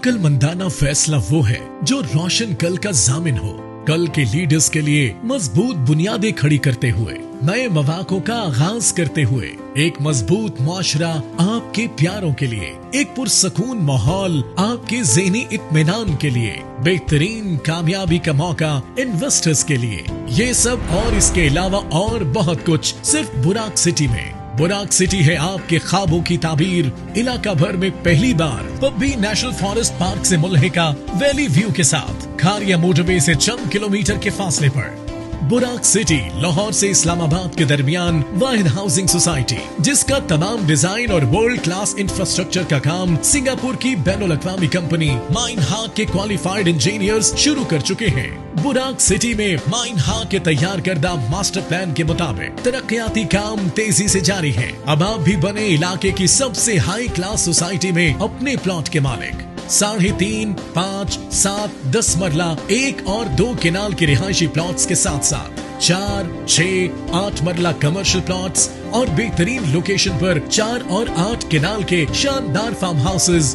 अक्लमंदाना फैसला वो है जो रोशन कल का जामिन हो। कल के लीडर्स के लिए मजबूत बुनियादें खड़ी करते हुए, नए मवाकों का आगाज करते हुए, एक मजबूत मुआशरा आपके प्यारों के लिए, एक पुरसकून माहौल आपके ज़हनी इत्मीनान के लिए, बेहतरीन कामयाबी का मौका इन्वेस्टर्स के लिए। ये सब और इसके अलावा और बहुत कुछ सिर्फ बुराक सिटी में। बुराक सिटी है आपके ख्वाबों की ताबीर। इलाका भर में पहली बार पब्बी नेशनल फॉरेस्ट पार्क से मुल्हिका वैली व्यू के साथ खारिया मोटरवे से चंद किलोमीटर के फासले पर बुराक सिटी लाहौर से इस्लामाबाद के दरमियान वाहिद हाउसिंग सोसाइटी, जिसका तमाम डिजाइन और वर्ल्ड क्लास इंफ्रास्ट्रक्चर का काम सिंगापुर की बैनुल-अक़वामी कंपनी माइन हाक के क्वालिफाइड इंजीनियर्स शुरू कर चुके हैं। बुराक सिटी में माइन हाक के तैयार करदा मास्टर प्लान के मुताबिक तरक्याती काम तेजी से जारी है। अब आप भी बने इलाके की सबसे हाई क्लास सोसाइटी में अपने प्लॉट के मालिक। 3.5, 5, 7, 10 मरला 1 और 2 केनाल के रिहायशी प्लॉट्स के साथ साथ 4, 6, 8 मरला कमर्शियल प्लॉट्स और बेहतरीन लोकेशन पर 4 और 8 केनाल के शानदार फार्म हाउसेज।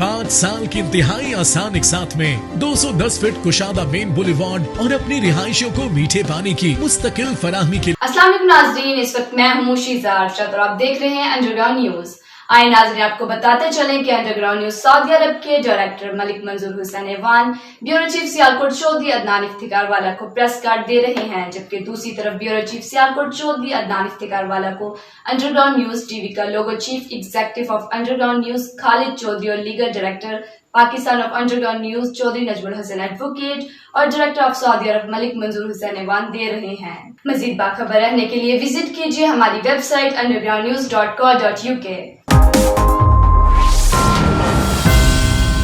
5 साल की इंतहाई आसान एक साथ में 210 फीट कुशादा मेन बुलेवार्ड और अपनी रिहायशियों को मीठे पानी की मुस्तकिल फराहमी के। अस्सलाम वालेकुम नाज़रीन, इस वक्त मैं हूं शीज़ा अरशद और आप देख रहे हैं अंडरग्राउंड न्यूज। आए नाज़रीन, आपको बताते चलें कि अंडरग्राउंड न्यूज सऊदी अरब के director Malik Manzoor Hussain ऐवान bureau chief Sialkot Chaudhry Adnan Iftikhar वाला को प्रेस कार्ड दे रहे हैं, जबकि दूसरी तरफ ब्यूरो चीफ सियालकोट चौधरी अदनान इफ्तिकार वाला को अंडरग्राउंड न्यूज टीवी का logo chief executive of underground news Khalid Chaudhry और legal director Pakistan of underground news Chaudhry Najmul Hasan advocate और director of Saudi Arabia Malik Manzoor Hussain ऐवान दे रहे हैं। मजीद बाखबर रहने के लिए विजिट कीजिए हमारी वेबसाइट undergroundnews.co.uk।